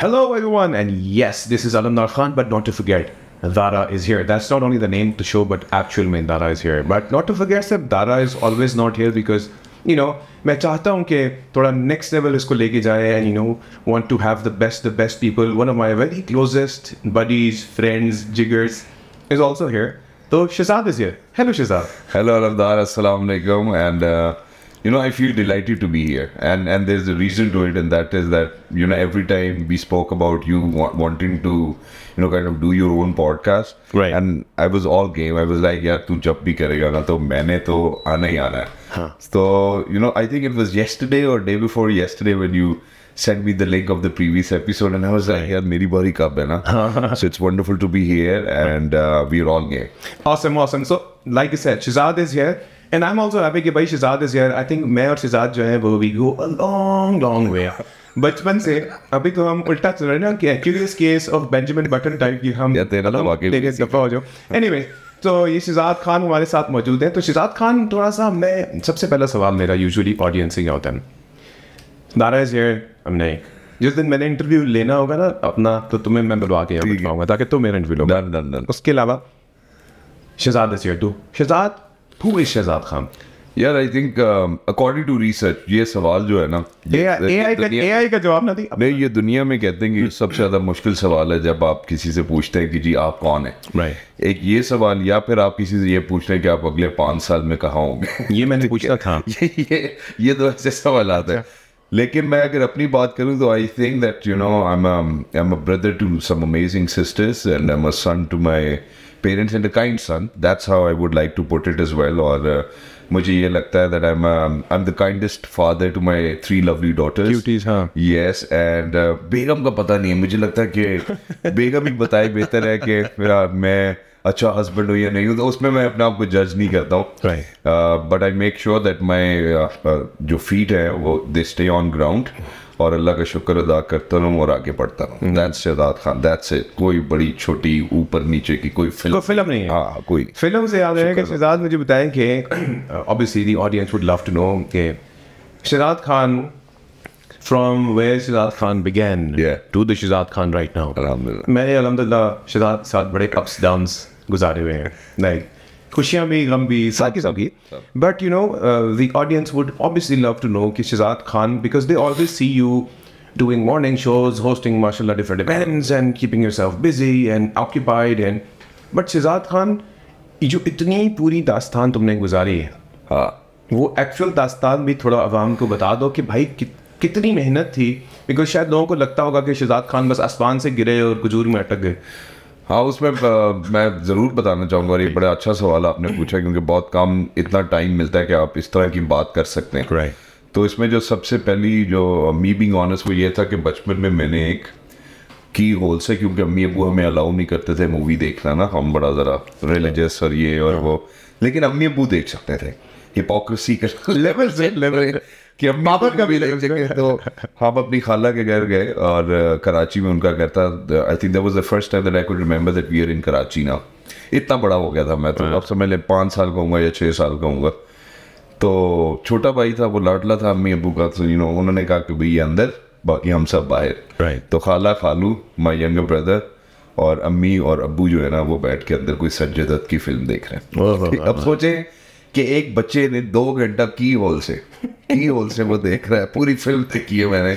Hello, everyone, and yes, this is Alamdar Khan, but not to forget, Dara is here. That's not only the name of the show, but actual main Dara is here. But not to forget that Dara is always not here because, you know, मैं चाहता हूँ कि थोड़ा next level इसको लेके जाए and, you know, want to have the best people. One of my very closest buddies, friends, jiggers is also here. So Shehzad is here. Hello, Shehzad. Hello, Alamdar. Assalamu alaikum. And, you know, I feel delighted to be here. And there's a reason to it, and that is that, you know, every time we spoke about you wanting to, you know, kind of do your own podcast. Right. And I was all game. I was like, yeah, tu jab bhi karega na, to maine to aana hi aana hai. So, you know, I think it was yesterday or day before yesterday when you sent me the link of the previous episode, and I was like, yeah, meri bari kab hai na? So it's wonderful to be here, and we're all game. Awesome. So, like I said, Shehzad is here. And I'm also happy that Shehzad is here. I think मैं और Shehzad जो है वो we go a long way. बचपन से अभी तो हम उल्टा चल रहे हैं ना कि curious case of Benjamin Button type की हम तेरे दफा हो जाओ. Anyway, तो ये Shehzad खान हमारे साथ मौजूद हैं. तो Shehzad खान थोड़ा सा मैं सबसे पहला सवाल मेरा usually audience से क्या होता है. Dara is here. हमने जिस दिन मैंने इंटरव्यू लेना होगा ना अपना तो तुम्हें मैं बुलवा के यहाँ बैठाऊंगा ताकि तुम मेरा इंटरव्यू लो. Done. उसके अलावा Shehzad is here too. Shehzad, who is Shehzad Khan? Yeah, I think according to research, ये सवाल जो है ना AI का जवाब ना दी. नहीं, ये दुनिया में कहते हैं कि सबसे ज़्यादा मुश्किल सवाल है जब आप किसी से पूछते हैं कि जी आप कौन है. Right. एक ये सवाल, या फिर आप किसी से ये पूछते हैं कि आप अगले 5 साल में कहाँ होंगे. ये मैंने पूछा था. ये तो ऐसे सवाल आते हैं. लेकिन मैं अगर अपनी बात करूं तो I think that you know I am a brother to some amazing sisters and I am a son to my parents and a kind son. That's how I would like to put it as well. और मुझे ये लगता है that I am the kindest father to my 3 lovely daughters. Cuties. हाँ. Yes. And बेगम का पता नहीं है, मुझे लगता है कि बेगम ही बताए बेहतर है कि मैं अच्छा हस्बैंड हो या नहीं हूँ. तो उसमें मैं अपने आप को जज नहीं करता हूँ. But I make sure that my जो फीट है वो दे स्टे ऑन ग्राउंड और अल्लाह का शुक्र अदा करता रहूँ और आगे बढ़ता रहूँ. That's Shahzad Khan. That's it. कोई बड़ी छोटी ऊपर नीचे की कोई फिल्म नहीं है. हाँ, कोई फिल्म से याद है कि शहजाद मुझे बताएं कि obviously the audience would love to know कि Shahzad Khan from where Shehzad Khan began to the Shehzad Khan right now. Alhamdulillah. मैंने अल्हम्दुलिल्लाह Shehzad साथ बड़े ups downs गुजारे हुए हैं. Like खुशियाँ भी गम भी साथ की. But you know the audience would obviously love to know कि Shehzad Khan, because they always see you doing morning shows, hosting mashallah different events and keeping yourself busy and occupied but Shehzad Khan जो इतनी पूरी दास्तान तुमने गुजारी है वो actual दास्तान भी थोड़ा अवाम को बता दो कि भाई कितनी मेहनत थी. बिकॉज शायद लोगों को लगता होगा कि शहजाद खान बस आसमान से गिरे और कुजूर में अटक गए. हाँ, उसमें मैं ज़रूर बताना चाहूँगा. और एक बड़ा अच्छा सवाल आपने पूछा क्योंकि बहुत कम इतना टाइम मिलता है कि आप इस तरह की बात कर सकते हैं. Right. तो इसमें जो सबसे पहली जो मी बीइंग ऑनेस्ट वो ये था कि बचपन में मैंने एक की होल से, क्योंकि अम्मी अबू हमें अलाउ नहीं करते थे मूवी देखना ना, हम बड़ा ज़रा रिलीजियस और ये और वो, लेकिन अम्मी अबू देख सकते थे. हिपोक्रेसी का लेवल कि अब पापा का भी लग सके. तो हम अपनी खाला के घर गए और कराची में उनका घर था. I think that was the first time that I could remember that we are in Karachi now. इतना बड़ा हो गया था मैं तो. अब समझ ले 5 साल का हूँगा या 6 साल का हूँगा. तो छोटा भाई था, वो लाडला था अम्मी अबू का. तो यू नो उन्होंने कहा कि भाई अंदर, बाकी हम सब बाहर. तो खाला खालू माई यंगर ब्रदर और अम्मी और अब्बू जो है ना वो बैठ के अंदर कोई संजय दत्त की फिल्म देख रहे हैं. अब सोचे कि एक बच्चे ने 2 घंटा की होल से वो देख रहा है. पूरी फिल्म देखी है मैंने.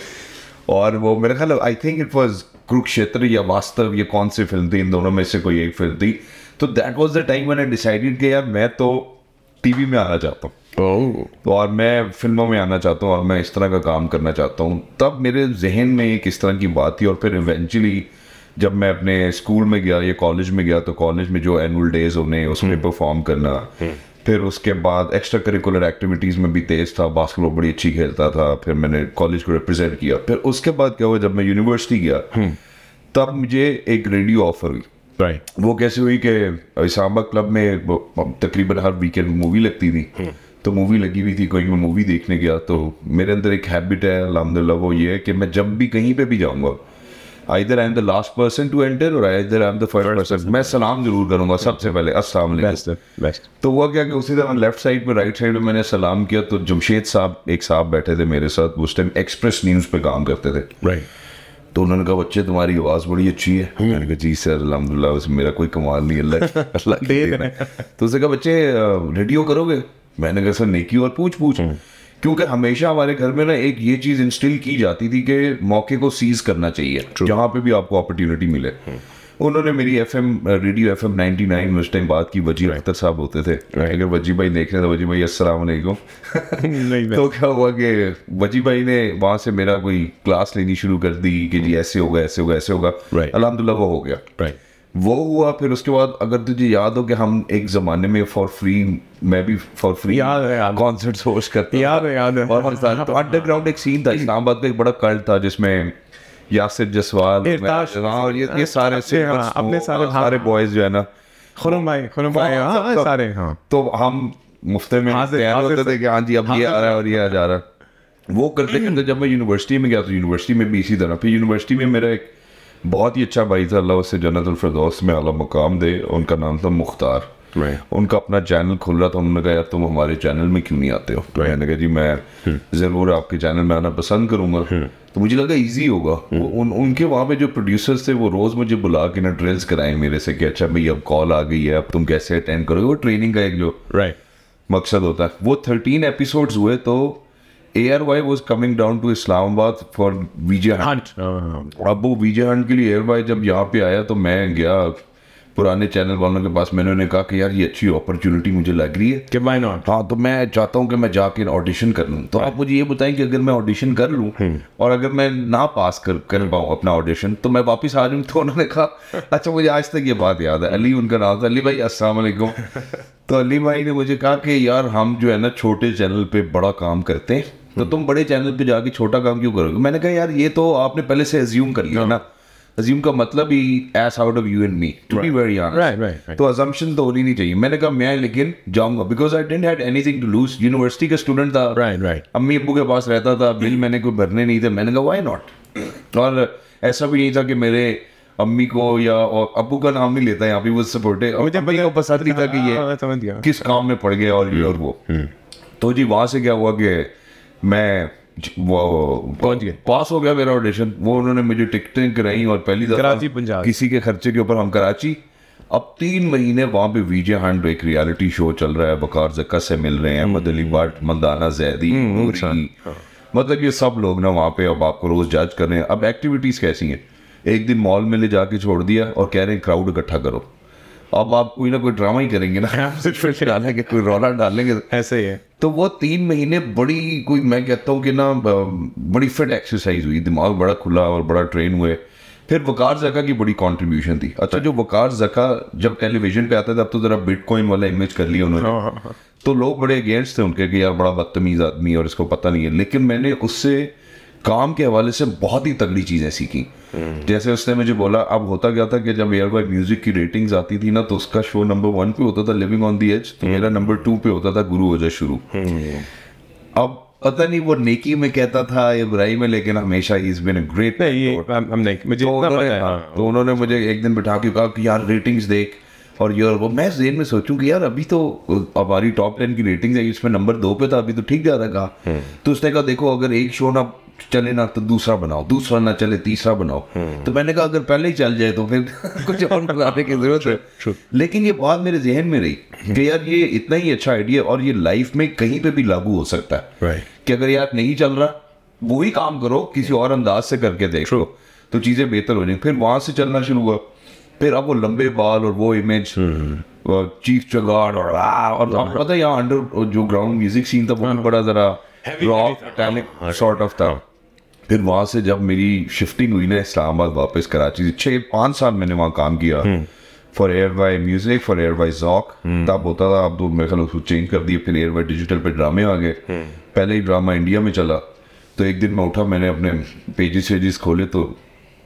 और वो मेरे ख्याल I think it was Kurukshetra या वास्तव, ये कौन सी फिल्म थी, इन दोनों में से कोई एक फिल्म थी. तो that was the time when I decided कि यार मैं तो टीवी में आना चाहता हूँ. और मैं फिल्मों में आना चाहता हूँ और मैं इस तरह का काम करना चाहता हूँ. तब मेरे जहन में एक इस तरह की बात थी. और फिर इवेंचुअली जब मैं अपने स्कूल में गया या कॉलेज में गया तो कॉलेज में जो एनुअल डेज होने उसमें परफॉर्म करना. फिर उसके बाद एक्स्ट्रा करिकुलर एक्टिविटीज़ में भी तेज़ था. बास्केटबॉल बड़ी अच्छी खेलता था. फिर मैंने कॉलेज को रिप्रेजेंट किया. फिर उसके बाद क्या हुआ, जब मैं यूनिवर्सिटी गया तब मुझे एक रेडियो ऑफर हुई. वो कैसे हुई कि इस्लामाबाद क्लब में तकरीबन हर वीकेंड मूवी लगती थी. तो मूवी लगी हुई थी, कोई मैं मूवी देखने गया. तो मेरे अंदर एक हैबिट है अल्हम्दुलिल्लाह, वो ये है कि मैं जब भी कहीं पे भी जाऊँगा either I am the last person to enter or either I am the first person. मैं सलाम जरूर करूँगा सबसे पहले, अस्सलाम वालेकुम. तो हुआ क्या कि उसी तरह लेफ्ट साइड में राइट साइड में मैंने सलाम किया तो जमशेद साहब एक साहब बैठे थे मेरे साथ. उस टाइम एक्सप्रेस न्यूज़ पे काम करते थे. तो उन्होंने कहा बच्चे तुम्हारी आवाज़ बड़ी अच्छी है। मैंने कहा जी सर अल्हम्दुलिल्लाह, उसमें मेरा कोई कमाल नहीं, अल्लाह की देन है। तो उसने कहा बच्चे रेडियो करोगे? मैंने कहा सर नेकी और पूछ क्योंकि हमेशा हमारे घर में ना एक ये चीज़ इंस्टिल की जाती थी कि मौके को सीज करना चाहिए जहाँ पे भी आपको अपॉर्चुनिटी मिले। उन्होंने मेरी रेडियो FM 99 में उस टाइम बात की, वजी अख्तर साहब होते थे। अगर वजी भाई देख रहे थे, वजी भाई अस्सलाम वालेकुम। तो क्या हुआ कि वजी भाई ने वहाँ से मेरा कोई क्लास लेनी शुरू कर दी कि जी ऐसे होगा ऐसे होगा ऐसे होगा। अल्हम्दुलिल्लाह वो हो गया। वो हुआ। फिर उसके बाद अगर तुझे याद हो कि हम एक ज़माने में फॉर फ्री, मैं भी फॉर फ्री कॉन्सर्ट्स होस्ट करता याद है। और तो अंडरग्राउंड एक सीन था इस्लामाबाद का, एक बड़ा कल्ट था जिसमें यासिर जसवाल और ये सारे अपने सारे बॉयज जो है ना, खुरम भाई सारे, तो हम मुफ्ते में तैयार होते थे कि हाँ जी अब ये आ रहा है और ये आ जा रहा है। वो करते करते जब मैं यूनिवर्सिटी में गया तो यूनिवर्सिटी में भी इसी तरह। फिर यूनिवर्सिटी में मेरा एक बहुत ही अच्छा भाई था, अल्लाह उससे जन्नतुल फिरदौस में आला मकाम दे, उनका नाम था मुख्तार। उनका अपना चैनल खुल रहा था। उन्होंने कहा यार तुम हमारे चैनल में क्यों नहीं आते हो? मैंने कहा जी मैं ज़रूर आपके चैनल में आना पसंद करूँगा। तो मुझे लगा इजी होगा। उनके वहाँ पे जो प्रोड्यूसर्स थे वो रोज़ मुझे बुला के ना ड्रिल्स कराए मेरे से कि अच्छा भाई अब कॉल आ गई है, अब तुम कैसे अटेंड करोगे। वो ट्रेनिंग का एक जो मकसद होता है। वो 13 एपिसोड्स हुए तो ARY was coming down to Islamabad for VJ Hunt। अब वो VJ Hunt के लिए ARY जब यहाँ पे आया तो मैं गया पुराने चैनल वालों के पास। मैंने उन्हें कहा कि यार ये अच्छी अपॉर्चुनिटी मुझे लग रही है कि why not? हाँ, तो मैं चाहता हूँ कि मैं जाके ऑडिशन कर लूँ। तो आप मुझे ये बताएं कि अगर मैं ऑडिशन कर लूँ और अगर मैं ना पास कर पाऊँ अपना ऑडिशन तो मैं वापस आ जाऊँ। तो उन्होंने कहा अच्छा, मुझे आज तक ये बात याद है, अली उनका नाम था, अली भाई अस्सलाम वालेकुम। तो अली भाई ने मुझे कहा कि यार हम जो है ना छोटे चैनल पे बड़ा काम करते हैं, तो तुम बड़े चैनल पे जाके छोटा काम क्यों करोगे? मैंने कहा यार ये तो आपने पहले से अज्यूम कर लिया ना। अज्यूम का मतलब ही ass out of you and me, to be very honest. तो अजम्पशन तो होनी नहीं चाहिए। मैंने कहा मैं लेकिन जाऊंगा because I didn't had anything to lose. University का स्टूडेंट था, अम्मी अब्बू के पास रहता था, बिल मैंने कोई भरने नहीं थे। मैंने कहा व्हाई नॉट। और ऐसा भी नहीं था कि मेरे अम्मी को या और अब्बू का नाम नहीं लेता यहाँ पे, वो सपोर्टिव। अम्मी को पसंद नहीं था कि ये किस काम में पड़ गया और ये और वो। तो जी वहाँ से क्या हुआ कि मैं वो पहुंच गए, पास हो गया मेरा ऑडिशन। वो उन्होंने मुझे टिकटें कराई और पहली दफा कराची पंजाब किसी के खर्चे के ऊपर हम कराची। अब 3 महीने वहाँ पे VJ हंट एक रियलिटी शो चल रहा है, वकार जक्का से मिल रहे हैं, मदली बाट, मंदाना जैदी, मतलब ये सब लोग ना वहाँ पे अब आपको रोज जज कर रहे हैं। अब एक्टिविटीज कैसी हैं? एक दिन मॉल में ले जाके छोड़ दिया और कह रहे हैं क्राउड इकट्ठा करो। अब आप कोई ना कोई ड्रामा ही करेंगे ना, डालेंगे कोई रौला डालेंगे, ऐसे ही है। तो वो 3 महीने बड़ी कोई मैं कहता हूँ कि ना बड़ी फिट एक्सरसाइज हुई, दिमाग बड़ा खुला और बड़ा ट्रेन हुए। फिर वकार ज़का की बड़ी कंट्रीब्यूशन थी। अच्छा, जो वकार ज़का जब टेलीविजन पे आता था, अब तो ज़रा बिटकॉइन वाला इमेज कर लिया उन्होंने, तो लोग बड़े अगेंस्ट थे उनके कि यार बड़ा बदतमीज़ आदमी है और इसको पता नहीं है। लेकिन मैंने उससे काम के हवाले से बहुत ही तगड़ी चीज़ें सीखी। जैसे उसने मुझे बोला, अब होता क्या था कि जब ARY म्यूजिक की रेटिंग्स आती थी ना, तो उसका शो नंबर 1 पे होता था लिविंग ऑन दी एज, तो मेरा नंबर 2 पे होता था गुरु हो जा शुरू। अब पता नहीं वो नेकी में कहता था या बुराई में, लेकिन हमेशा ही इज बीन अ ग्रेट। तो उन्होंने मुझे एक दिन बिठा के कहा कि यार रेटिंग्स देख और ये और वो। मैं जेन में सोचूं कि यार अभी तो हमारी टॉप 10 की रेटिंग्स है, इसमें नंबर 2 पे था, अभी तो ठीक जा रहा था। तो उसने कहा देखो अगर एक शो ना चले ना तो दूसरा बनाओ, दूसरा ना चले तीसरा बनाओ। तो मैंने कहा अगर पहले ही चल जाए तो फिर कुछ और बनाने की जरूरत है। लेकिन ये बात मेरे जहन में रही कि यार ये इतना ही अच्छा आइडिया और ये लाइफ में कहीं पे भी लागू हो सकता है कि अगर यार नहीं चल रहा वही काम करो, किसी और अंदाज से करके देखो तो चीजें बेहतर हो जाएंगी। फिर वहां से चलना शुरू हुआ। फिर अब वो लंबे बाल और वो इमेज, चीफ चगाड़ और पता है यहाँ अंडर जो ग्राउंड म्यूजिक सीन था बहुत बड़ा जरा रॉक टैलेंट सॉर्ट ऑफ था। फिर वहाँ से जब मेरी शिफ्टिंग हुई ना इस्लामाबाद वापस कराची से, 6-5 साल मैंने वहाँ काम किया for ARY music, for ARY ज़ौक। तब होता था, अब तो मेरे ख्याल उसको चेंज कर दिया। फिर ARY डिजिटल पे ड्रामे आ गए। पहले ही ड्रामा इंडिया में चला। तो एक दिन मैं उठा, मैंने अपने पेजेस खोले तो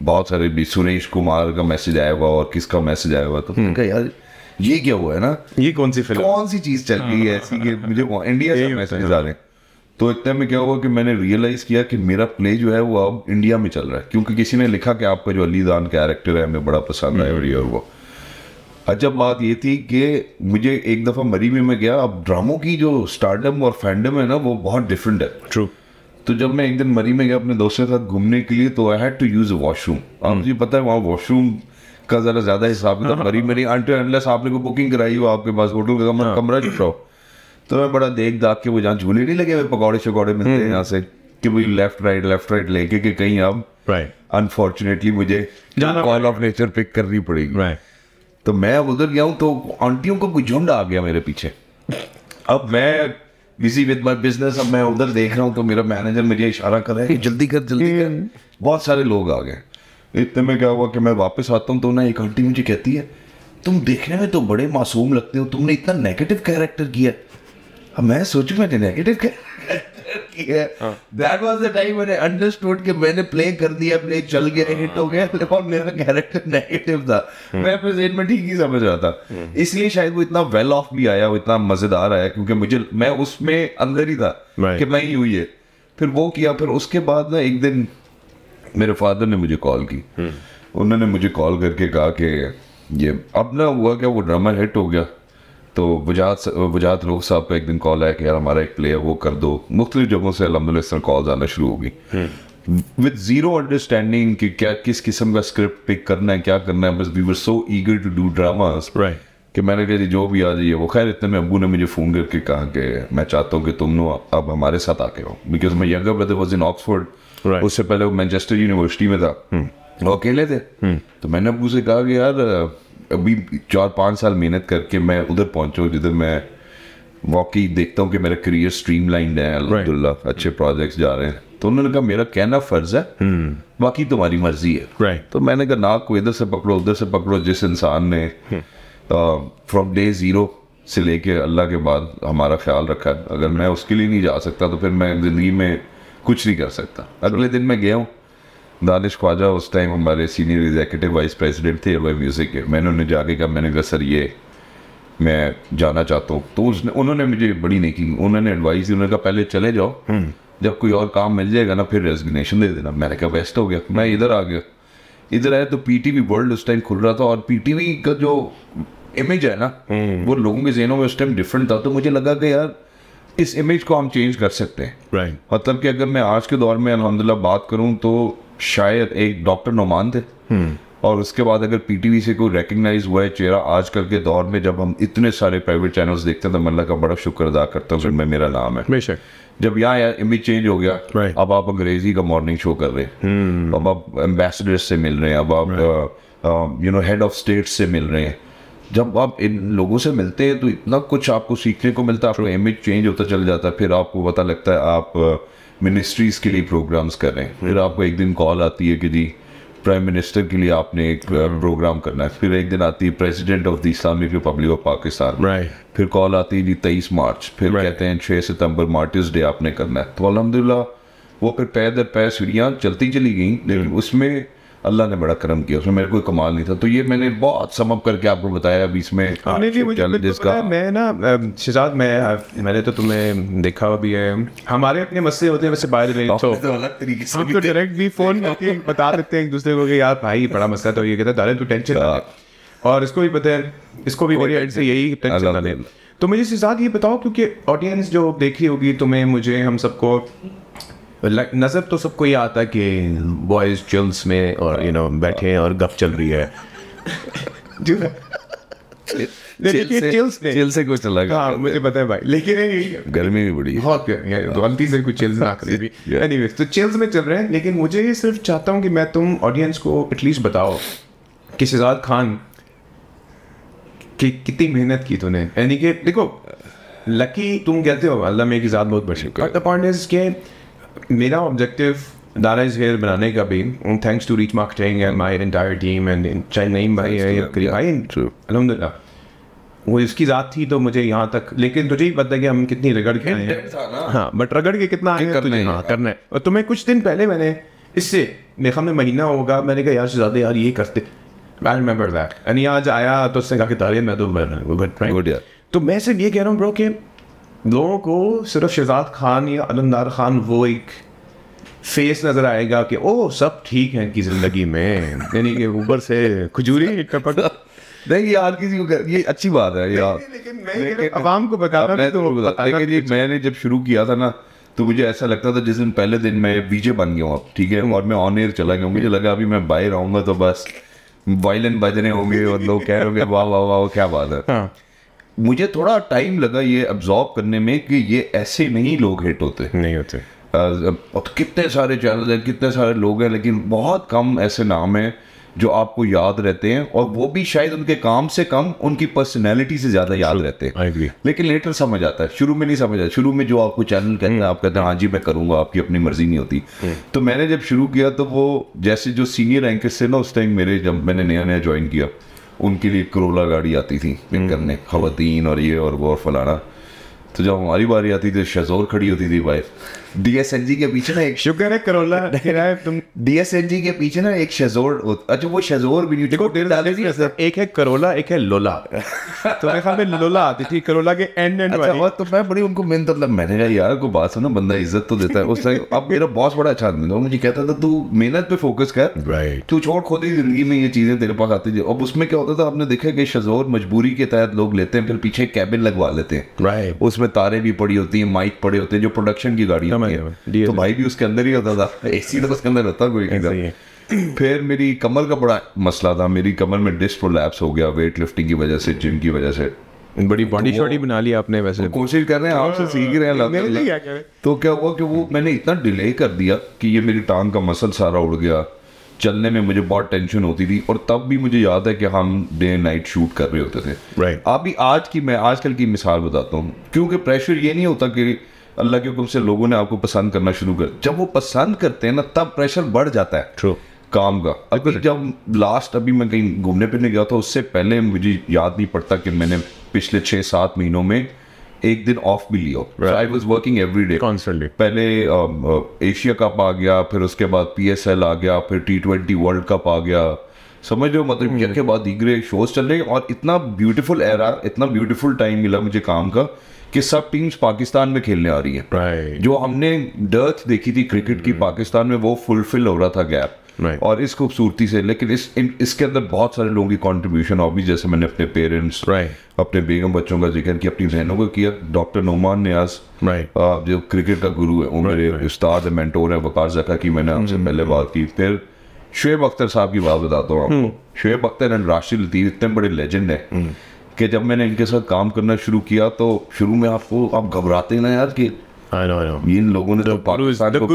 बहुत सारे भी सुरेश कुमार का मैसेज आया हुआ और किसका मैसेज आया हुआ। तो कहा यार ये क्या हुआ है ना, ये कौन सी फिल्म, कौन सी चीज़ चल रही है ऐसी कि मुझे इंडिया से मैसेज आ रहे हैं। तो इतने में क्या हुआ कि मैंने रियलाइज़ किया कि मेरा प्ले जो है वो अब इंडिया में चल रहा है, क्योंकि किसी ने लिखा कि आपका जो अली दान कैरेक्टर है हमें बड़ा पसंद आया। और वो अजब बात ये थी कि मुझे एक दफ़ा मरी में मैं गया। अब ड्रामों की जो स्टारडम और फैंडम है ना वो बहुत डिफरेंट है। ट्रू। तो जब मैं एक दिन मरी में गया अपने दोस्तों के साथ घूमने के लिए, तो I had to use washroom. आप मुझे पता है वहाँ वॉशरूम का जरा ज्यादा हिसाब था। मरी मेरी अनलेस आपने को बुकिंग कराई हो आपके पास होटल का कमरा छुपाओ, तो मैं बड़ा देख दाख के वो जहाँ झूले नहीं लगे हुए पकौड़े शकौड़े मिलते हैं यहाँ से कि भाई लेफ्ट राइट लेके कि कहीं अब अनफॉर्चुनेटली मुझे कॉल ऑफ नेचर पिक करनी पड़ेगी। तो मैं उधर गया हूँ तो आंटियों को कोई झुंड आ गया मेरे पीछे। अब मैं बिजी विद माय बिजनेस, अब मैं उधर देख रहा हूँ तो मेरा मैनेजर मुझे इशारा कर रहा है कि जल्दी कर बहुत सारे लोग आ गए। इतने में क्या हुआ कि मैं वापस आता हूँ तो ना एक आंटी मुझे कहती है तुम देखने में तो बड़े मासूम लगते हो, तुमने इतना नेगेटिव कैरेक्टर किया। अब मैं सोचूं मैंने नेगेटिव किया, दैट वाज द टाइम मैंने अंडरस्टूड कि मैंने प्ले कर दिया, प्ले चल गया, हिट हो गया, और मेरा कैरेक्टर नेगेटिव था। मैं अपने जेन में ठीक ही समझ रहा था, इसलिए शायद वो इतना वेल ऑफ भी आया, वो इतना मजेदार आया क्योंकि मैं उसमें अंदर ही था कि मैं ही हुई है। फिर वो किया, फिर उसके बाद ना एक दिन मेरे फादर ने मुझे कॉल की। उन्होंने मुझे कॉल करके कहा कि ये अब ना हुआ क्या, वो ड्रामा हिट हो गया, तो वजात रोग साहब का एक दिन कॉल आया कि यार हमारा एक प्ले है वो कर दो। मुख्तलिफ जगहों से अल्हम्दुलिल्लाह इस तरह कॉल्स आना शुरू हो गई विद जीरो अंडरस्टैंडिंग कि क्या किस किस्म का स्क्रिप्ट पिक करना है, क्या करना है। बस we were so eager to do dramas कि मैंने कहा जो भी आ जाइए। वो खैर इतने में अब्बू ने मुझे फ़ोन करके कहा कि मैं चाहता हूँ कि तुम लोग अब हमारे साथ आके हो, because my younger brother was in Oxford, उससे पहले वो मैनचेस्टर यूनिवर्सिटी में था, वो अकेले थे। तो मैंने अब्बू से कहा कि यार अभी 4-5 साल मेहनत करके मैं उधर पहुंचा हूँ जिधर मैं वाकई देखता हूँ कि मेरा करियर स्ट्रीमलाइंड है, अल्हम्दुलिल्लाह अच्छे प्रोजेक्ट्स जा रहे हैं। तो उन्होंने कहा मेरा कहना फर्ज है, बाकी तुम्हारी मर्जी है। तो मैंने कहा नाक को इधर से पकड़ो उधर से पकड़ो। जिस इंसान ने फ्रॉम डे ज़ीरो से लेके अल्लाह के बाद हमारा ख्याल रखा है, अगर मैं उसके लिए नहीं जा सकता तो फिर मैं ज़िंदगी में कुछ नहीं कर सकता। अगले दिन मैं गया हूँ, दानिश ख्वाजा उस टाइम हमारे सीनियर एग्जीक्यूटिव वाइस प्रेसिडेंट थे एयरवाई म्यूज़िक के। मैंने उन्हें जाके कहा, मैंने कहा सर ये मैं जाना चाहता हूँ। तो उन्होंने मुझे बड़ी नेकी, उन्होंने एडवाइस दी, उन्होंने कहा पहले चले जाओ, जब कोई और काम मिल जाएगा ना फिर रेजिग्नेशन दे देना। मैंने कहा बेस्ट हो गया। मैं इधर आ गया, इधर आया तो पीटीवी वर्ल्ड उस टाइम खुल रहा था, और पीटीवी का जो इमेज है ना वो लोगों के ज़हनों में उस टाइम डिफरेंट था। तो मुझे लगा कि यार इस इमेज को हम चेंज कर सकते हैं। मतलब कि अगर मैं आज के दौर में अल्हम्दुलिल्लाह बात करूँ तो शायद एक डॉक्टर नोमान थे, और उसके बाद अगर पीटीवी से कोई रिकग्नाइज हुआ है चेहरा आजकल के दौर में, जब हम इतने सारे प्राइवेट चैनल्स देखते हैं, तो मैं अल्लाह का बड़ा शुक्र अदा करता हूँ कि मेरा नाम है। बेशक जब यहाँ इमेज चेंज हो गया, अब आप अंग्रेजी का मॉर्निंग शो कर रहे हैं, अब आप एम्बेसडर्स से मिल रहे हैं, अब आप हेड ऑफ स्टेट से मिल रहे हैं। जब आप इन लोगों से मिलते हैं तो इतना कुछ आपको सीखने को मिलता है, आपका इमेज चेंज होता चल जाता है। फिर आपको पता लगता है आप मिनिस्ट्रीज के लिए प्रोग्राम्स कर रहे हैं, फिर आपको एक दिन कॉल आती है कि जी प्राइम मिनिस्टर के लिए आपने एक प्रोग्राम करना है, फिर एक दिन आती है president of the Islamic Republic of Pakistan, फिर कॉल आती है जी 23 मार्च, फिर कहते हैं 6 सितंबर मार्टिस डे आपने करना है। तो अल्हम्दुलिल्लाह वो फिर पै दर पै सीढ़ियाँ चलती चली गई, लेकिन उसमें अल्लाह ने बड़ा करम किया, उसमें मेरे कोई कमाल नहीं था। तो ये मैंने बहुत समअप करके आपको बताया अभी इसमें जिसका मैं ना शहजाद मैंने तो तुम्हें देखा भी है, हमारे अपने मसले होते हैं वैसे बाहर नहीं, तो अलग तरीके से हम तो डायरेक्ट भी फोन करके बता देते हैं एक दूसरे को कि यार भाई बड़ा मसला, तो ये कहता है तू टेंशन, और इसको भी पता है, इसको भी मेरी एंड से यही टेंशन ना ले। तो मुझे शहजाद ये बताओ, क्योंकि ऑडियंस जो देखी होगी तुम्हें, मुझे, हम सबको नज़र तो सबको ये आता है कि बॉयज़ चिल्स में और बैठे हैं और गप चल रही है चिल से कुछ अलग। हाँ मुझे पता है भाई, लेकिन गर्मी भी बड़ी बहुत गलती से कुछ चिल्स ना करें। एनीवेज तो चिल्स में चल रहे हैं, लेकिन मुझे ये सिर्फ चाहता हूँ कि मैं तुम ऑडियंस को एटलीस्ट बताओ कि शहजाद खान की कितनी मेहनत की तूने। यानी कि देखो लकी तुम कहते हो अल्लाह में की ज़ात बहुत बड़ी, बट द पॉइंट इज के मेरा ऑब्जेक्टिव दाना इज हेयर बनाने का भी, thanks to reach marketing and my entire team and चाहे नईम भाई है या करीब भाई, अल्हम्दुलिल्लाह वो इसकी ज़ात थी तो मुझे यहाँ तक। लेकिन तुझे ही पता है कि हम कितनी रगड़ के आए हैं, हाँ बट रगड़ के कितना आए करना है। और तुम्हें कुछ दिन पहले मैंने इससे मेरे में महीना होगा, मैंने कहा यार ज़्यादा यार ये करते, आई रिमेंबर दैट, यानी आज आया तो उसने कहा कि तारीफ मैं तो तो मैं सिर्फ ये कह रहा हूँ ब्रो कि लोगों को सिर्फ शहजाद खान या अलमदार खान वो एक फेस नजर आएगा कि ओ सब ठीक है इनकी जिंदगी में, यानी कि ऊपर से खजूरी टपक नहीं यार किसी को ये अच्छी बात है यार, लेकिन मैं आवाम को बताना मैंने जब शुरू किया था ना तो मुझे ऐसा लगता था जिस दिन पहले दिन मैं वीजे बन गया हूँ अब, ठीक है, और मैं ऑन एयर चला गया हूँ, मुझे लगा अभी मैं बाहर आऊँगा तो बस वायलिन बजने होंगे और लोग कह रहे होंगे वाह वाह वाह क्या बात है। हाँ। मुझे थोड़ा टाइम लगा ये अब्जॉर्ब करने में कि ये ऐसे नहीं लोग हिट होते, नहीं होते। और कितने सारे चैनल हैं, कितने सारे लोग हैं, लेकिन बहुत कम ऐसे नाम हैं जो आपको याद रहते हैं, और वो भी शायद उनके काम से कम उनकी पर्सनैलिटी से ज़्यादा याद रहते हैं। I agree. लेकिन लेटर समझ आता है, शुरू में नहीं समझ आता। शुरू में जो आपको चैनल कहते हैं आप कहते हैं हाँ जी मैं करूँगा, आपकी अपनी मर्जी नहीं होती। तो मैंने जब शुरू किया तो वो जैसे जो सीनियर एंकर्स थे ना उस टाइम मेरे, जब मैंने नया नया ज्वाइन किया, उनके लिए करोला गाड़ी आती थी पिक करने, खवातीन और ये और वो और फलाना। तो जब हमारी बारी आती थी शज़ोर खड़ी होती थी भाई DSNG के पीछे ना, एक शुक्र है करोला तुम DSNG के पीछे ना एक शज़ोर, अच्छा वो शज़ोर भी नहीं, देखो एक है करोला, एक है लोला। तो मेरे ख्याल में लोला आती थी, करोला के एंड अच्छा, और तो मैं बड़ी उनको मेहनत, मतलब मैंने कहा यार को बात सुनो, बंदा इज्जत तो देता है उस टाइम। अब मेरा बॉस बड़ा अच्छा आदमी था, मुझे कहता था तू मेहनत पे फोकस कर, राइट, तू छोड़, खुद ही जिंदगी में ये चीजें तेरे पास आती थी। अब उसमें क्या होता था, आपने देखा कि शज़ोर मजबूरी के तहत लोग लेते हैं, फिर पीछे कैबिन लगवा लेते हैं, राइट, उसमें तारे भी पड़ी होती हैं, माइक पड़े होते हैं, जो प्रोडक्शन की गाड़ी होती है, तो भाई भी उसके अंदर ही होता था, एसी तो उसके अंदर रहता कोई नहीं। फिर मेरी कमर का बड़ा मसला था, मेरी कमर में डिस्क प्रोलैप्स हो गया वेट लिफ्टिंग की वजह से, जिम की वजह से। बड़ी बॉडी शॉडी बना ली आपने, वैसे कोशिश कर रहे हैं, आपसे सीख रहे हैं। तो क्या हुआ कि वो मैंने इतना डिले कर दिया कि ये मेरी टांग का मसल सारा उड़ गया, चलने में मुझे बहुत टेंशन होती थी। और तब भी मुझे याद है कि हम डे नाइट शूट कर रहे होते थे, राइट। अभी मैं आजकल की मिसाल बताता हूँ, क्योंकि प्रेशर ये नहीं होता कि अल्लाह के हुक्म से लोगों ने आपको पसंद करना शुरू कर, जब वो पसंद करते हैं ना तब प्रेशर बढ़ जाता है। ट्रू। काम का। अभी जब लास्ट अभी मैं कहीं घूमने फिरने गया था, उससे पहले मुझे याद नहीं पड़ता कि मैंने पिछले 6-7 महीनों में एक दिन ऑफ भी लिया। I was working every day constantly. पहले एशिया कप आ गया, फिर उसके बाद PSL आ गया, फिर T20 वर्ल्ड कप आ गया, समझ लो, मतलब एक के बाद दीगरे शोज चल रहे। और इतना ब्यूटीफुल एरा, इतना ब्यूटीफुल टाइम मिला मुझे काम का कि सब टीम्स पाकिस्तान में खेलने आ रही है। Right. जो हमने डर्थ देखी थी क्रिकेट की पाकिस्तान में, वो फुलफिल हो रहा था गैप। Right. और इस खूबसूरती से, लेकिन इसके अंदर बहुत सारे लोगों की कंट्रीब्यूशन, और भी जैसे मैंने अपने पेरेंट्स, अपने बेगम बच्चों का जिक्र किया, अपनी बहनों को किया। डॉक्टर नोमान नियाज, जो क्रिकेट का गुरु है, वो मेरे उस्ताद है, मेंटोर है। वकार ज़का की मैंने आपसे पहले बात की। फिर शुएब अख्तर साहब की बात बताता हूँ आपको। शुएब अख्तर एंड राशिद लतीफ़ इतने बड़े लेजेंड है कि जब मैंने इनके साथ काम करना शुरू किया तो शुरू में आप घबराते हैं ना यार कि I know. इन लोगों ने तो पाकिस्तान को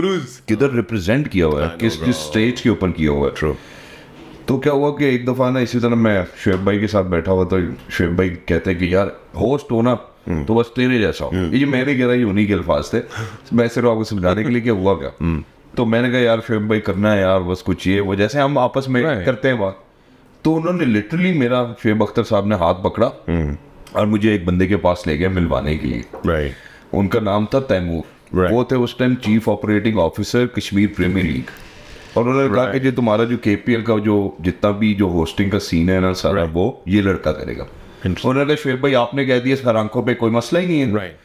किधर रिप्रेजेंट किया हुआ है, किस स्टेज के ऊपर किया हुआ है। True. तो क्या हुआ कि एक दफ़ा ना इसी तरह मैं शुएब भाई के साथ बैठा हुआ, तो शुएब भाई कहते हैं कि यार होस्ट हो ना तो बस तेरे जैसा हो। ये मैं नहीं कह रहा, ये उन्हीं के अल्फाज थे, मैं सिर्फ आपको समझाने के लिए क्या हुआ क्या। तो मैंने कहा यार शुएब भाई करना है यार, बस कुछ ये वो जैसे हम आपस में करते हैं बात। तो उन्होंने लिटरली मेरा, शुएब अख्तर साहब ने हाथ पकड़ा और मुझे एक बंदे के पास ले गया मिलवाने के लिए। उनका नाम था तैमूर। वो थे उस time chief operating officer Kashmir Premier League. और उन्होंने कहा कि जो तुम्हारा जो KPL का जो जितना भी जो होस्टिंग का सीन है ना सारा, वो ये लड़का करेगा। उन्होंने कहा शुएब भाई आपने कह दिया सर, आंखों पे कोई मसला ही नहीं है।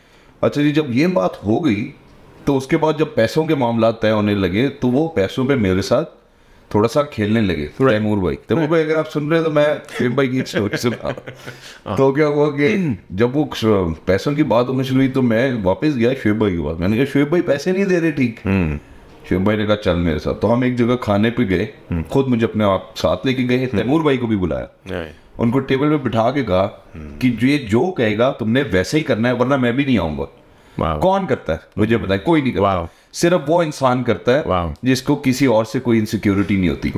अच्छा जी, जब ये बात हो गई तो उसके बाद जब पैसों के मामला तय होने लगे तो वो पैसों पे मेरे साथ थोड़ा सा खेलने लगे। तैमूर भाई अगर आप सुन रहे हैं तो मैं शुएब भाई की स्टोरी सुना। तो क्या हुआ कि जब वो पैसों की बात होनी शुरू हुई तो मैं वापस गया शुएब भाई के पास। मैंने कहा शुएब भाई पैसे नहीं दे रहे ठीक। शुएब भाई ने कहा चल मेरे साथ। तो हम एक जगह खाने पे गए, खुद मुझे अपने आप साथ लेके गए, तैमूर भाई को भी बुलाया, उनको टेबल पे बिठा के कहा कि ये जो कहेगा तुमने वैसे ही करना है, वरना मैं भी नहीं आऊंगा। कौन करता है मुझे बताए? कोई नहीं करता। सिर्फ वो इंसान करता है जिसको किसी और से कोई इनसिक्योरिटी नहीं होती।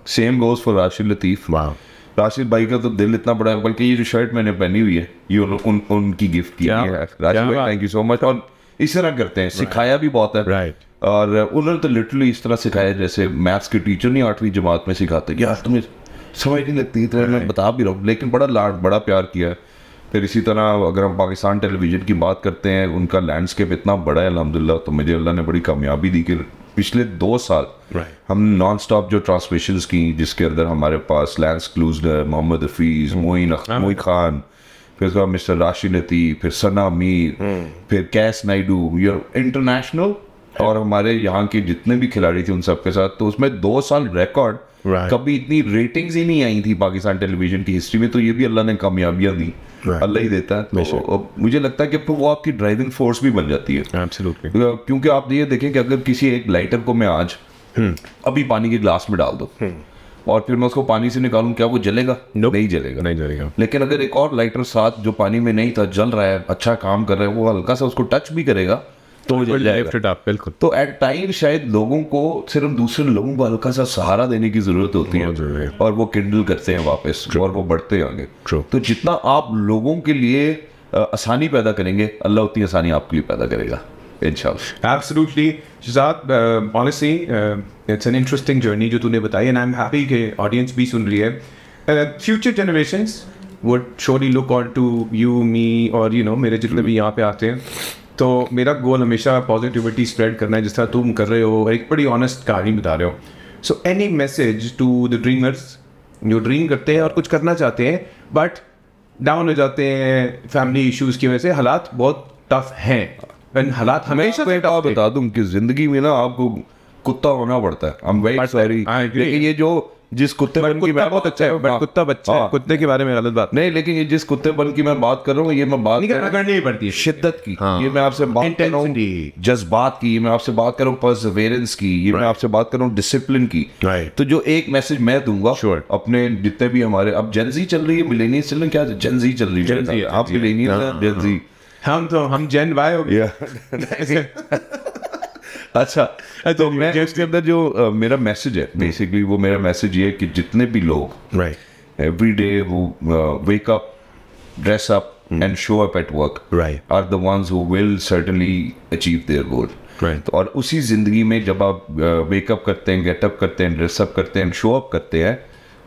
Same goes for Rashid Latif. Rashid भाई का तो दिल इतना बड़ा है, बल्कि ये जो शर्ट मैंने पहनी हुई है ये उनकी गिफ्ट की है। राशिद भाई थैंक यू सो मच। और इस तरह करते हैं, सिखाया भी बहुत है। और उन्होंने तो लिटरली इस तरह सिखाया जैसे मैथ्स के टीचर नहीं 8वीं जमात में सिखाते, यार तुम्हें समझ नहीं लगती, इतना मैं बता भी रहा हूँ, लेकिन बड़ा लाड बड़ा प्यार किया। फिर इसी तरह अगर हम पाकिस्तान टेलीविज़न की बात करते हैं, उनका लैंडस्केप इतना बड़ा है अल्हम्दुलिल्लाह। तो मुझे अल्लाह ने बड़ी कामयाबी दी कि पिछले 2 साल हम नॉन स्टॉप जो ट्रांसमिशंस की, जिसके अंदर हमारे पास लैंस क्लूजनर, मोहम्मद हफीज़, मोइन खान, फिर उसके बाद मिस्टर राशिद लतीफ़, फिर सना मीर, फिर कैस नायडू, ये इंटरनेशनल, और हमारे यहाँ के जितने भी खिलाड़ी थे उन सब के साथ। तो उसमें 2 साल रिकॉर्ड, कभी इतनी रेटिंग्स ही नहीं आई थी पाकिस्तान टेलीविज़न की हिस्ट्री में। तो ये भी अल्लाह ने कामयाबियाँ दी। अल्लाह ही देता है। तो मुझे लगता है कि वो आपकी ड्राइविंग फोर्स भी बन जाती है। एब्सोल्युटली। क्योंकि आप ये देखें कि अगर किसी एक लाइटर को मैं आज अभी पानी के ग्लास में डाल दो और फिर मैं उसको पानी से निकालूं, क्या वो जलेगा? नहीं जलेगा। लेकिन अगर एक और लाइटर साथ जो पानी में नहीं था जल रहा है, अच्छा काम कर रहा है, वो हल्का सा उसको टच भी करेगा तो वो जल जाएगा। बिल्कुल। तो एट टाइम शायद लोगों को सिर्फ दूसरे लोगों को हल्का सा सहारा देने की जरूरत होती है और वो किंडल करते हैं वापस और वो बढ़ते हैं आगे। तो जितना आप लोगों के लिए आसानी पैदा करेंगे, अल्लाह उतनी आसानी आपके लिए पैदा करेगा इंशाल्लाह। Absolutely, Shahzad, honestly, it's an interesting journey जो तूने बताई, and I'm happy कि audience भी सुन रही है। Future generations would surely look on to you, me और मेरे जितने भी यहाँ पे आते हैं, तो मेरा गोल हमेशा पॉजिटिविटी स्प्रेड करना है, जिस तरह तुम कर रहे हो, एक बड़ी ऑनेस्ट कहानी बता रहे हो। So any message to the dreamers जो ड्रीम करते हैं और कुछ करना चाहते हैं बट डाउन हो जाते हैं फैमिली इश्यूज की वजह से, हालात बहुत टफ हैं, हालात हमेशा बता दूं कि जिंदगी में ना आपको कुत्ता होना पड़ता है। I'm very sorry, लेकिन ये जो जिस कुत्ते बन की बहुत अच्छा है, बट कुत्ता बच्चा है, कुत्ते के बारे में गलत बात नहीं, लेकिन ये जिस कुत्ते बन की मैं बात कर रहा हूँ, ये मैं बात करनी पड़ती है शिद्दत की। ये मैं आपसे बात कर रहा हूँ जज्बात की, मैं आपसे बात कर रहा हूँ परसेवरेंस की, ये मैं आपसे बात कर रहा हूँ डिसिप्लिन की। तो जो एक मैसेज मैं दूंगा अपने जितने भी हमारे, अब जेनजी चल रही है, मिलेनियल्स चल रही है, क्या जेनजी चल रही है, आप मिलेनियल्स जेनजी, हम जेन वाई हो गया। अच्छा, तो मैं इसके अंदर जो मेरा मैसेज है बेसिकली, वो मेरा मैसेज ये है कि जितने भी लोग एवरी डे वो wake up, dress up and show up at work are the ones who will certainly achieve their goal. और उसी जिंदगी में जब आप वेकअप करते हैं, गेटअप करते हैं, ड्रेसअप करते हैं, शो अप करते हैं,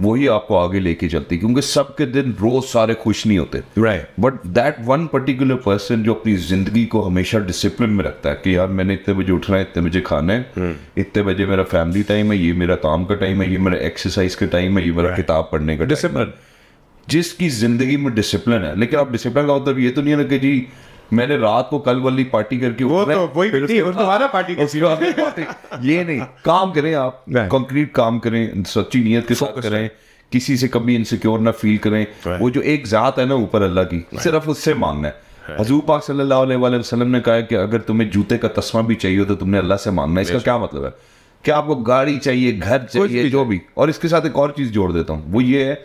वही आपको आगे लेके चलती है। क्योंकि सबके दिन रोज सारे खुश नहीं होते, but that one particular person जो अपनी जिंदगी को हमेशा डिसिप्लिन में रखता है कि यार मैंने इतने बजे उठना है, इतने बजे खाना है, इतने बजे मेरा फैमिली टाइम है, ये मेरा काम का टाइम है, ये मेरा एक्सरसाइज का टाइम है, ये मेरा किताब पढ़ने का डिसिप्लिन। जिसकी जिंदगी में डिसिप्लिन है, लेकिन आप डिसिप्लिन का मतलब ये तो नहीं है ना कि जी मैंने रात को कल वाली पार्टी करके वो तो वही तुम्हारा पार्टी ये नहीं, काम करें आप, कंक्रीट काम करें, सच्ची नीयत के साथ करें, किसी से कभी इनसिक्योर ना फील करें। वो जो एक जात है ना ऊपर अल्लाह की, सिर्फ उससे मांगना है। हजूर पाक सल्लल्लाहु अलैहि वसल्लम ने कहा है कि अगर तुम्हें जूते का तस्मा भी चाहिए तो तुमने अल्लाह से मांगना है। इसका क्या मतलब है कि आपको गाड़ी चाहिए, घर चाहिए, जो भी। और इसके साथ एक और चीज जोड़ देता हूँ, वो ये है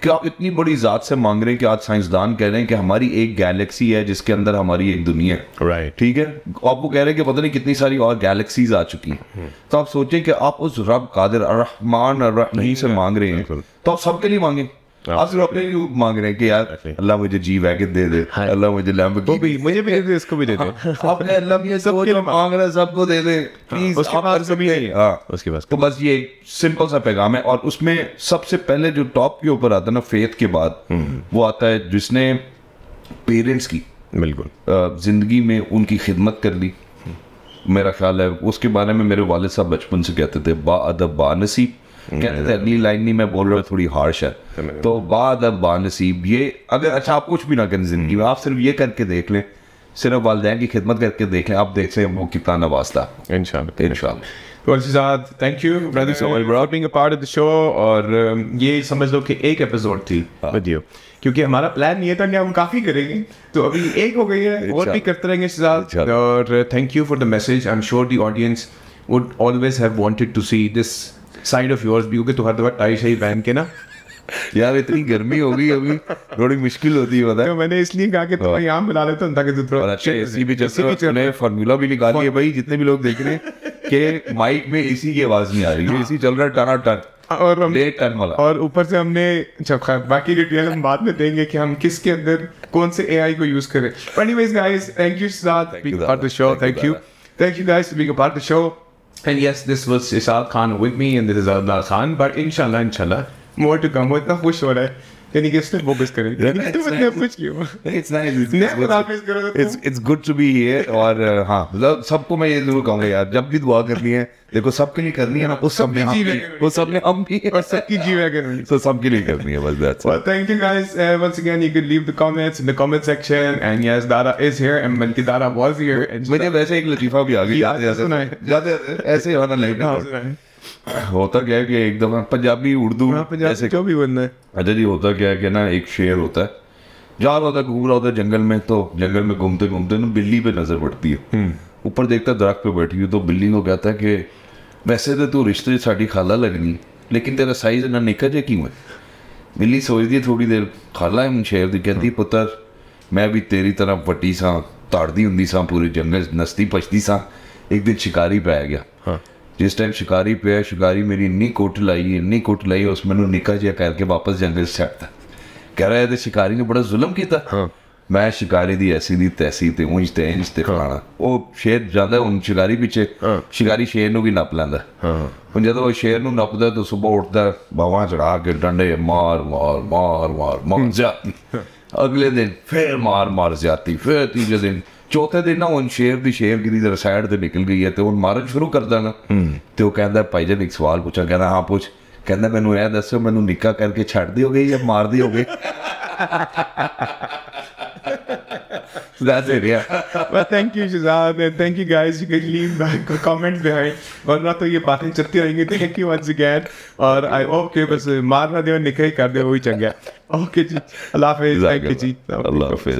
कि आप इतनी बड़ी जात से मांग रहे हैं कि आज साइंसदान कह रहे हैं कि हमारी एक गैलेक्सी है जिसके अंदर हमारी एक दुनिया है, ठीक है। आपको कह रहे हैं कि पता नहीं कितनी सारी और गैलेक्सीज आ चुकी हैं। तो आप सोचें कि आप उस रब कादिर अर्रहमान अर्रहीम से मांग रहे हैं, तो आप सबके लिए मांगे। आप सिर्फ अपने लिए मांग रहे हैं कि यार अल्लाह मुझे जी वैगन दे दे, अल्लाह मुझे लैम्बोर्गिनी, मुझे भी दे दे, इसको भी दे दे। आपने अल्लाह भी सबके लिए मांग रहा है, सबको दे दे प्लीज। उसके बाद तो बस ये सिंपल सा पैगाम है। और उसमें सबसे पहले जो टॉप के ऊपर आता है ना फेथ के बाद, वो आता है जिसने पेरेंट्स की बिल्कुल जिंदगी में उनकी खिदमत कर ली। मेरा ख्याल है उसके बारे में मेरे वालिद साहब बचपन से कहते थे बाअदब बानसीब, कहते थे। अगली लाइन नहीं मैं बोल रहा हूँ, थोड़ी हार्श है, तो बाअदब बानसीब। ये अगर अच्छा आप कुछ भी ना करें जिंदगी में, आप सिर्फ ये करके देख लें, सिर्फ वालिदैन की खिदमत करके देख लें, आप देख लें वो कितना नवाजता। इंशाल्लाह। Well, Shahzad, thank you, brother, so much for being a part of the show. और ये समझ लो कि एक एपिसोड थी with you, क्योंकि हमारा प्लान ये था कि हम काफ़ी करेंगे, तो अभी एक हो गई है, और भी करते रहेंगे Shahzad। और thank you for the message. I am sure the audience would always have wanted to see this side of yours भी, क्योंकि तो हर दफा टाई शाई पहन के ना यार इतनी गर्मी हो गई अभी, थोड़ी मुश्किल होती है पता है। तो मैंने इसलिए कहा कि तो यहाँ मिला लेता हूँ ताकि तू थोड़ा अच्छा एसी भी चल रहा है, फार्मूला भी निकाल लिया भाई, जितने भी लोग देख रहे हैं कि माइक में एसी की आवाज नहीं आ रही है, एसी चल रहा है टना टन, और हम टन वाला। और ऊपर से हमने बाकी डिटेल हम बाद में देंगे कि हम किसके अंदर कौन से एआई को यूज करें। Anyways guys, thank you Shahzad being a part of the show. Thank you guys for being a part of the show. And yes, this was Ishaq Khan with me, and this is Abdullah Khan. But inshallah, more to come. वो इतना खुश हो रहा है, यानी कि इसने focus करें। It's good to be here. और हाँ, मतलब सबको मैं ये जरूर कहूँगा यार, जब भी दुआ करनी है, देखो सबके लिए करनी है ना, वो सब ने हम भी और सबकी जीवा करनी है, तो सबके लिए करनी है बस। That's well, thank you guys. Once again, you can leave the comments in the comment section. And yes, Dara is here, and बल्कि Dara was here. मुझे वैसे एक लतीफा भी आ गई, ऐसे होना नहीं होता क्या है कि एकदम पंजाबी उर्दू ऐसे जो भी बनना है। अच्छा जी, होता क्या है कि ना एक शेर होता है जा रहा था, घूम रहा था जंगल में, तो जंगल में घूमते घूमते ना बिल्ली पे नजर पड़ती है। ऊपर देखता दरख्त पे बैठी हुई, तो बिल्ली को कहता है कि वैसे तो तू रिश्ते साड़ी खाला लगनी, लेकिन तेरा साइज इन्ना निक्का जिहा क्यों है। बिल्ली सोचती है थोड़ी देर, खाला है शेर दी, कहती पुत्र मैं भी तेरी तरह वड्डी सा ताड़दी हुंदी सा, पूरे जंगल नसती भजदी सा, एक दिन शिकारी पै गया। हाँ। जिस टाइम शिकारी पे शिकारी मेरी इन्नी कुट लाई उस मैनू निक्का जिहा करके वापस जंगल से छड्डता। कह रहा है तो शिकारी ने बड़ा जुल्म किया। हाँ। मैं शिकारी दी ऐसी दी तैसी ते ऊंच ते इंच ते फलाना। वो शेर जाता हुन शिकारी पीछे, शिकारी शेर नू भी नप लैंदा। हुन जदों शेर नू नपदा तो सुबह उठदा, बावां चढ़ा के डंडे मार मार मार मार मार जाती। अगले दिन फिर मार मार जाती, फिर तीसरे दिन, चौथे दिन ना हुन शेर दी शेरगिरी दी साइड ते निकल गई है, तो हुन मारन शुरू कर देना। तो कहंदा भाईजान एक सवाल पूछा, कहंदा हाँ पूछ। कहंदा मैनू यह दसो, मैनू निक्का करके छड्ड दिओगे या मार दिओगे। That's it, yeah. Well, thank you, Shahzad, and thank you guys. You can leave back a comment behind. वरना तो ये बातें चलती रहेंगी। Thank you once again. और I hope कि बस मारना दे और निकाह कर दे, वही चंगा। Okay जी, अल्लाह हाफिज़। Thank you जी। अल्लाह हाफिज़।